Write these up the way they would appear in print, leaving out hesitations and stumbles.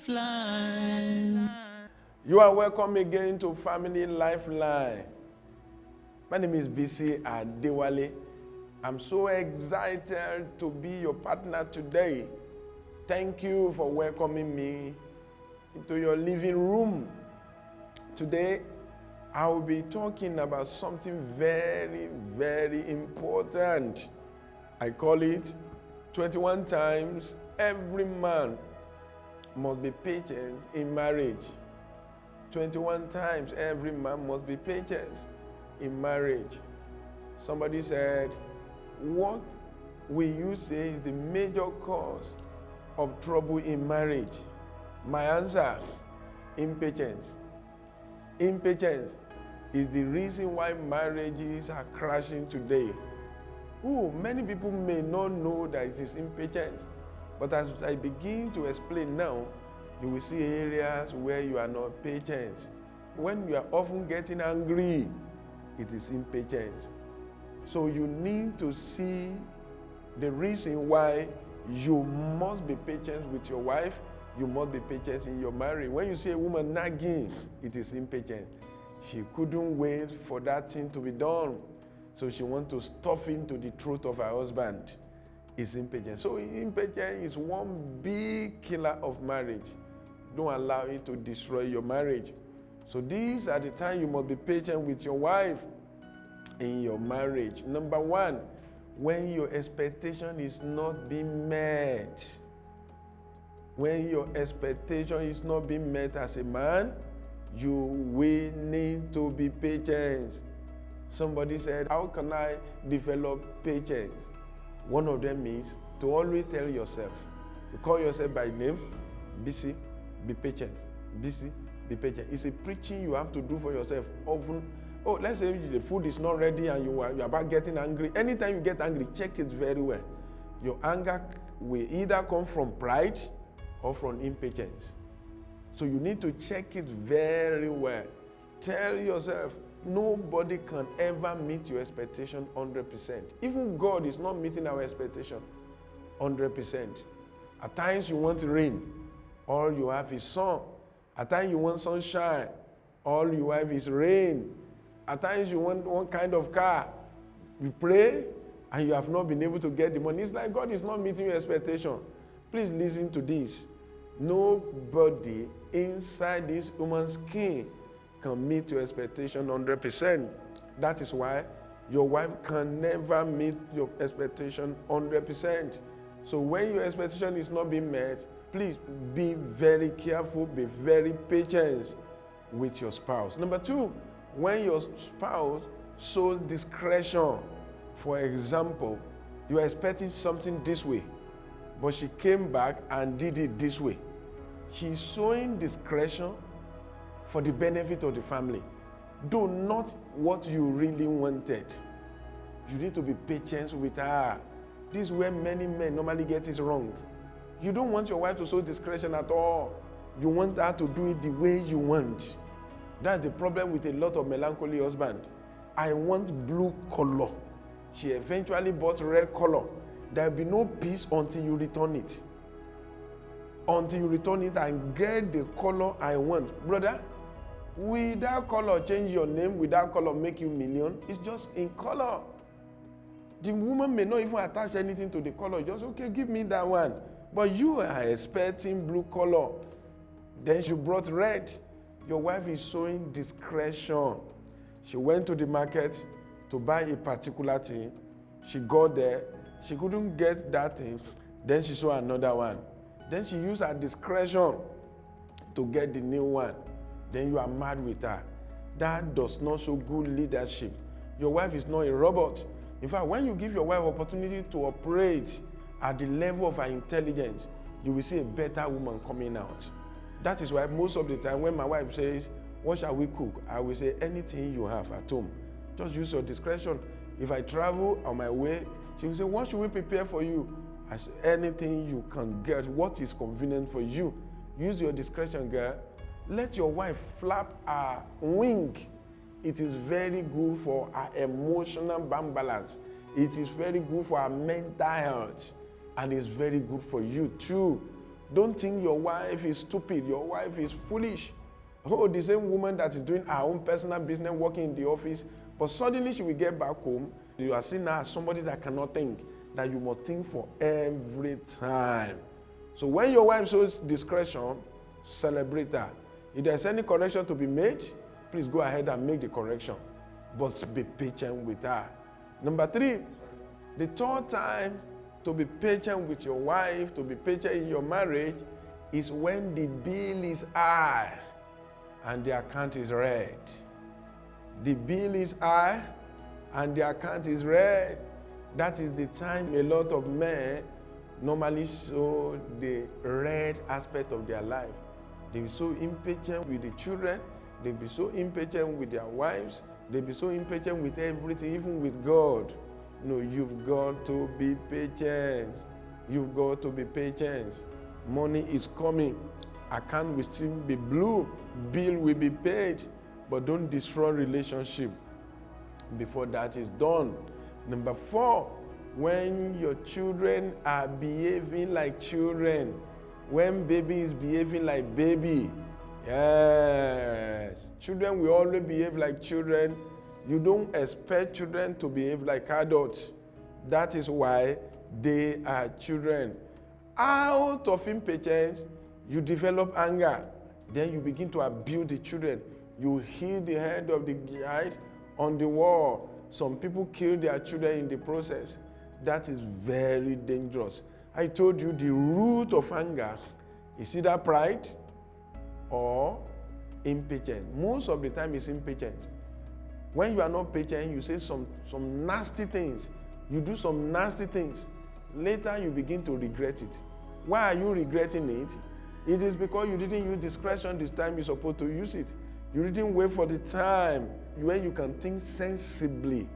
Lifeline. You are welcome again to Family Lifeline. My name is Bisi Adewale. I'm so excited to be your partner today. Thank you for welcoming me into your living room. Today, I will be talking about something very, very important. I call it 21 times every man must be patient in marriage. 21 times every man must be patient in marriage. Somebody said, what will you say is the major cause of trouble in marriage? My answer, impatience. Impatience is the reason why marriages are crashing today. Many people may not know that it is impatience, but as I begin to explain now, you will see areas where you are not patient. When you are often getting angry, it is impatience. So you need to see the reason why you must be patient with your wife, you must be patient in your marriage. When you see a woman nagging, it is impatience. She couldn't wait for that thing to be done, so she wants to stuff into the throat of her husband. It's impatience. So impatience is one big killer of marriage. Don't allow it to destroy your marriage. So these are the times you must be patient with your wife in your marriage. Number one, when your expectation is not being met. When your expectation is not being met as a man, you will need to be patient. Somebody said, how can I develop patience? One of them is to always tell yourself, you call yourself by name, Bisi, be patient. Bisi, be patient. It's a preaching you have to do for yourself. Often, let's say the food is not ready and you're about getting angry. Anytime you get angry, check it very well. Your anger will either come from pride or from impatience. So you need to check it very well. Tell yourself, nobody can ever meet your expectation 100%. Even God is not meeting our expectation 100%. At times you want rain, all you have is sun. At times you want sunshine, all you have is rain. At times you want one kind of car. You pray and you have not been able to get the money. It's like God is not meeting your expectation. Please listen to this. Nobody inside this human skin can meet your expectation 100%. That is why your wife can never meet your expectation 100%. So when your expectation is not being met, please be very careful, be very patient with your spouse. Number two, when your spouse shows discretion. For example, you are expecting something this way, but she came back and did it this way. She's showing discretion for the benefit of the family. Do not what you really wanted. You need to be patient with her. This is where many men normally get it wrong. You don't want your wife to show discretion at all. You want her to do it the way you want. That's the problem with a lot of melancholy husbands. I want blue color. She eventually bought red color. There will be no peace until you return it. Until you return it and get the color I want. Brother, will that color change your name? Will that color make you million? It's just in color. The woman may not even attach anything to the color. Just, okay, give me that one. But you are expecting blue color. Then she brought red. Your wife is showing discretion. She went to the market to buy a particular thing. She got there. She couldn't get that thing. Then she saw another one. Then she used her discretion to get the new one. Then you are mad with her. That does not show good leadership. Your wife is not a robot. In fact, when you give your wife opportunity to operate at the level of her intelligence, you will see a better woman coming out. That is why most of the time when my wife says, what shall we cook? I will say, anything you have at home. Just use your discretion. If I travel on my way, she will say, what should we prepare for you? I say, anything you can get, what is convenient for you. Use your discretion, girl. Let your wife flap her wing. It is very good for her emotional balance. It is very good for her mental health. And it's very good for you too. Don't think your wife is stupid. Your wife is foolish. Oh, the same woman that is doing her own personal business, working in the office, but suddenly she will get back home. You are seen as somebody that cannot think, that you must think for every time. So when your wife shows discretion, celebrate her. If there's any correction to be made, please go ahead and make the correction. But be patient with her. Number 3, the third time to be patient with your wife, to be patient in your marriage, is when the bill is high and the account is red. The bill is high and the account is red. That is the time a lot of men normally show the red aspect of their life. They be so impatient with the children. They be so impatient with their wives. They be so impatient with everything, even with God. No, you've got to be patient. You've got to be patient. Money is coming. Account will still be blue. Bill will be paid. But don't destroy relationship before that is done. Number 4, when your children are behaving like children, when baby is behaving like baby. Yes, children will always behave like children. You don't expect children to behave like adults. That is why they are children. Out of impatience, you develop anger. Then you begin to abuse the children. You hit the head of the child on the wall. Some people kill their children in the process. That is very dangerous. I told you the root of anger is either pride or impatience. Most of the time it's impatience. When you are not patient, you say some nasty things. You do some nasty things. Later you begin to regret it. Why are you regretting it? It is because you didn't use discretion this time you're supposed to use it. You didn't wait for the time when you can think sensibly.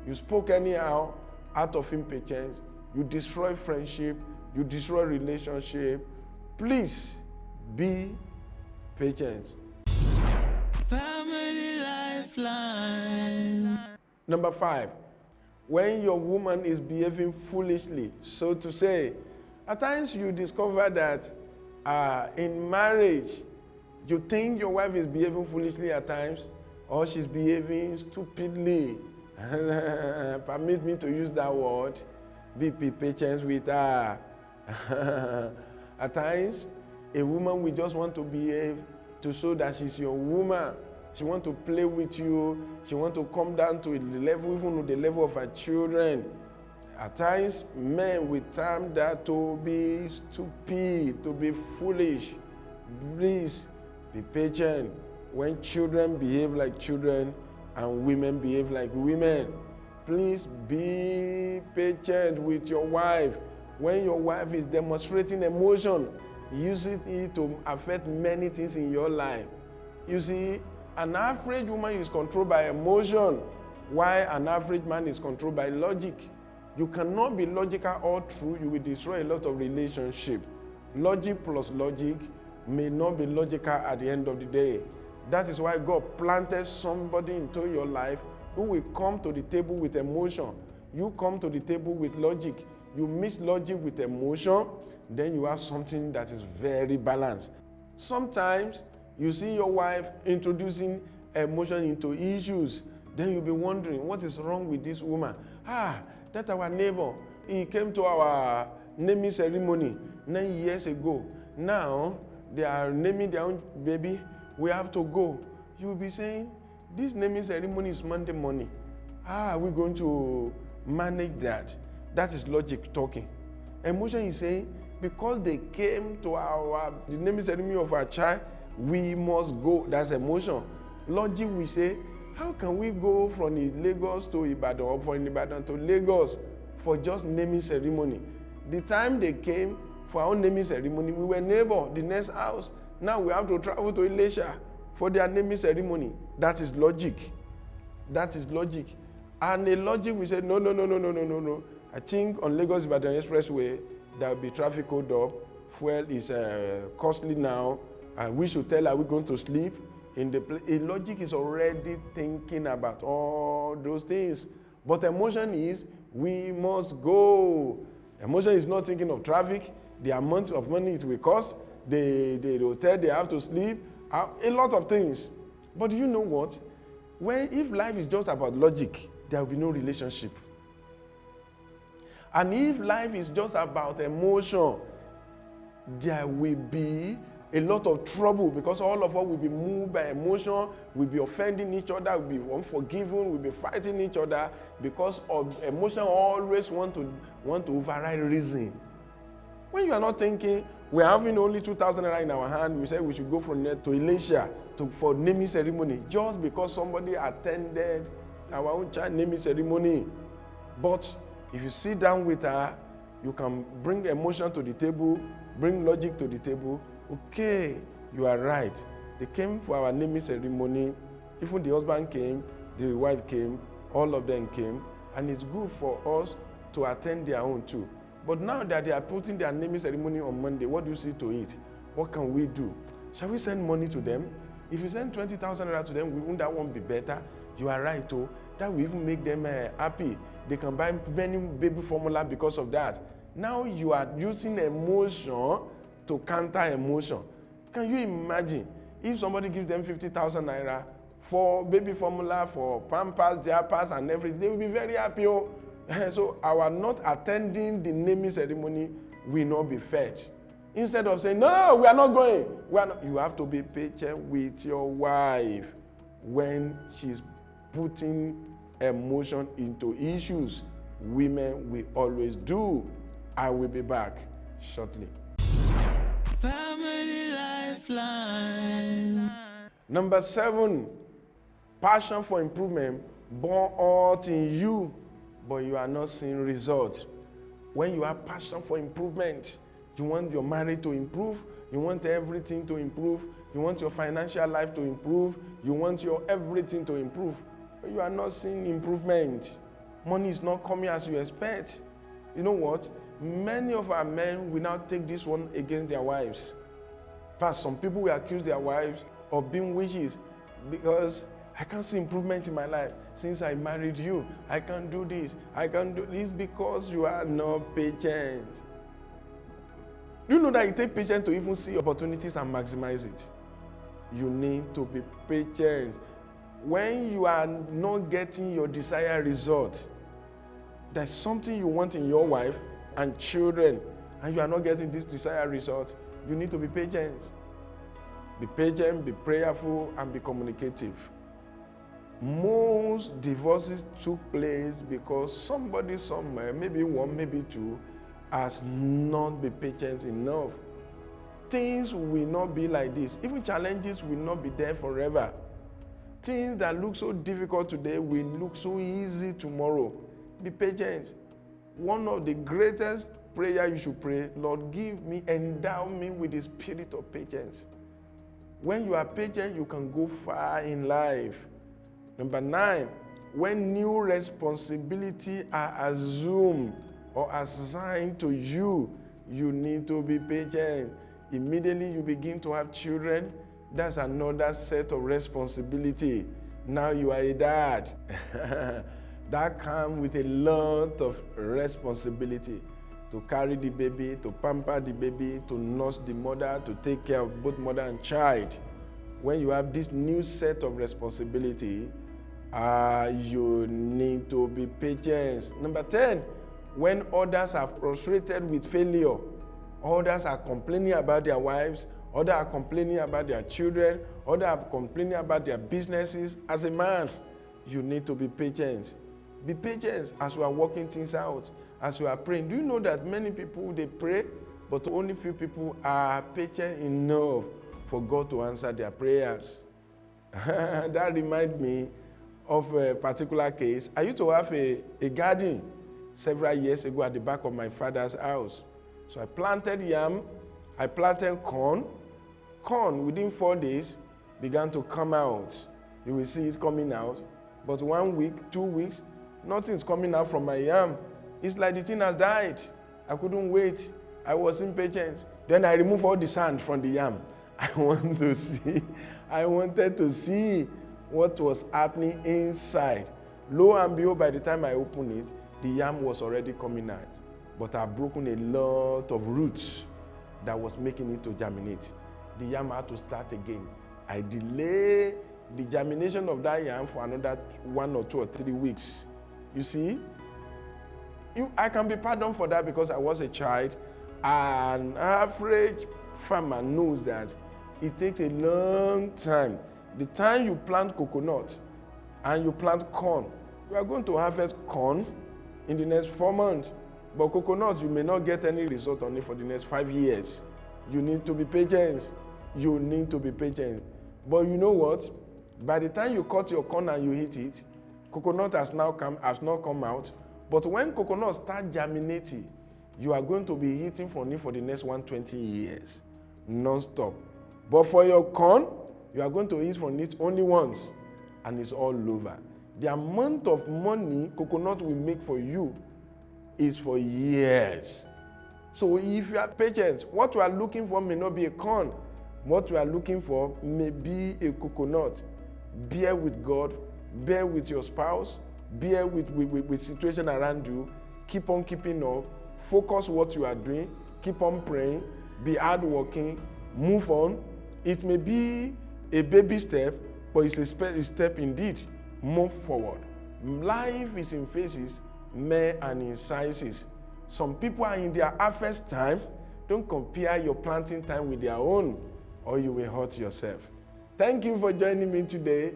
You spoke anyhow out of impatience. You destroy friendship. You destroy relationship. Please be patient. Family Lifeline. Number 5, when your woman is behaving foolishly, so to say, at times you discover that in marriage, you think your wife is behaving foolishly at times, or she's behaving stupidly. Permit me to use that word. Be patient with her. At times, a woman will just want to behave to show that she's your woman. She wants to play with you. She wants to come down to the level, even with the level of her children. At times, men will term that to be stupid, to be foolish. Please be patient when children behave like children and women behave like women. Please be patient with your wife. When your wife is demonstrating emotion, use it to affect many things in your life. You see, an average woman is controlled by emotion, while an average man is controlled by logic. You cannot be logical all through. You will destroy a lot of relationships. Logic plus logic may not be logical at the end of the day. That is why God planted somebody into your life who will come to the table with emotion. You come to the table with logic. You mix logic with emotion, then you have something that is very balanced. Sometimes you see your wife introducing emotion into issues. Then you'll be wondering, what is wrong with this woman? That's our neighbor. He came to our naming ceremony 9 years ago. Now they are naming their own baby. We have to go. You'll be saying, this naming ceremony is Monday morning. How are we going to manage that? That is logic talking. Emotion is saying, because they came to the naming ceremony of our child, we must go. That's emotion. Logic will say, how can we go from Lagos to Ibadan or from Ibadan to Lagos for just naming ceremony? The time they came for our naming ceremony, we were neighbor, the next house. Now we have to travel to Elisha for their naming ceremony. That is logic. That is logic. And the logic will say, no. I think on Lagos-Ibadan Expressway, there will be traffic hold up. Fuel is costly now. And we should tell her we're going to sleep in the place. A logic is already thinking about all those things. But emotion is, we must go. Emotion is not thinking of traffic. the amount of money it will cost, the hotel they have to sleep, a lot of things. But do you know what? If life is just about logic, there will be no relationship. And if life is just about emotion, there will be a lot of trouble, because all of us will be moved by emotion, will be offending each other, will be unforgiving, will be fighting each other, because of emotion always want to override reason. When you are not thinking, we are having only 2,000 naira in our hand, we say we should go from there to Elisha for naming ceremony, just because somebody attended our own child naming ceremony. But if you sit down with her, you can bring emotion to the table, bring logic to the table. Okay, you are right. They came for our naming ceremony. Even the husband came, the wife came, all of them came. And it's good for us to attend their own too. But now that they are putting their naming ceremony on Monday, what do you see to it? What can we do? Shall we send money to them? If you send 20,000 naira to them, wouldn't that one be better? You are right, oh. That will even make them happy. They can buy many baby formula because of that. Now you are using emotion to counter emotion. Can you imagine if somebody gives them 50,000 naira for baby formula, for pampers, diapers, and everything? They will be very happy. Oh. So our not attending the naming ceremony will not be fed. Instead of saying, no, we are not going. You have to be patient with your wife when she's putting emotion into issues. Women will always do. I will be back shortly. Family Lifeline. Number 7, passion for improvement born out in you, but you are not seeing results. When you have passion for improvement, you want your marriage to improve, you want everything to improve, you want your financial life to improve, you want your everything to improve, but you are not seeing improvement. Money is not coming as you expect. You know what? Many of our men will now take this one against their wives. First, some people will accuse their wives of being witches because I can't see improvement in my life. Since I married you, I can't do this. I can't do this because you are not patient. Do you know that it takes patience to even see opportunities and maximize it? You need to be patient. When you are not getting your desired result, there's something you want in your wife and children, and you are not getting this desired result, you need to be patient. Be patient, be prayerful, and be communicative. Most divorces took place because somebody somewhere, maybe one, maybe two, has not been patient enough. Things will not be like this. Even challenges will not be there forever. Things that look so difficult today will look so easy tomorrow. Be patient. One of the greatest prayer you should pray, Lord, endow me with the spirit of patience. When you are patient, you can go far in life. Number 9, when new responsibilities are assumed or assigned to you, you need to be patient. Immediately you begin to have children, that's another set of responsibility. Now you are a dad. That comes with a lot of responsibility. To carry the baby, to pamper the baby, to nurse the mother, to take care of both mother and child. When you have this new set of responsibility, you need to be patient. Number 10, when others are frustrated with failure, others are complaining about their wives, others are complaining about their children, others are complaining about their businesses. As a man, you need to be patient. Be patient as you are working things out, as you are praying. Do you know that many people, they pray, but only few people are patient enough for God to answer their prayers? That reminds me of a particular case. I used to have a garden several years ago at the back of my father's house. So I planted yam, I planted corn. Corn, within 4 days, began to come out. You will see it coming out. But 1 week, 2 weeks, nothing's coming out from my yam. It's like the thing has died. I couldn't wait. I was impatient. Then I removed all the sand from the yam. I wanted to see what was happening inside. Lo and behold, by the time I opened it, the yam was already coming out. But I've broken a lot of roots that was making it to germinate. The yam had to start again. I delay the germination of that yam for another 1 or 2 or 3 weeks. You see, I can be pardoned for that because I was a child. An average farmer knows that it takes a long time. The time you plant coconut and you plant corn, you are going to harvest corn in the next 4 months. But coconuts, you may not get any result on it for the next 5 years. You need to be patient. You need to be patient. But you know what? By the time you cut your corn and you hit it, coconut has not come out. But when coconuts start germinating, you are going to be eating from it for the next 120 years, non-stop. But for your corn, you are going to eat from it only once, and it's all over. The amount of money coconut will make for you is for years. So if you are patient, what you are looking for may not be a corn. What you are looking for may be a coconut. Bear with God, bear with your spouse, bear with situation around you. Keep on keeping up. Focus what you are doing. Keep on praying. Be hardworking. Move on. It may be a baby step, but it's a step indeed. Move forward. Life is in phases, and in sizes. Some people are in their harvest time. Don't compare your planting time with their own, or you will hurt yourself. Thank you for joining me today.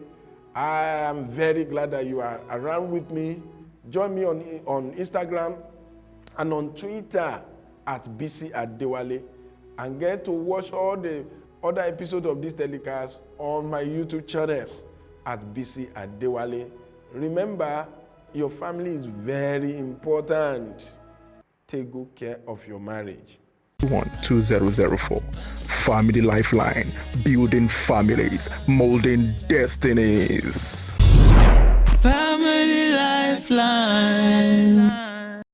I am very glad that you are around with me. Join me on Instagram and on Twitter at Bisi Adewale, and get to watch all the other episodes of this telecast on my YouTube channel at Bisi Adewale. Remember, your family is very important. Take good care of your marriage. 2004 Family Lifeline, building families, molding destinies.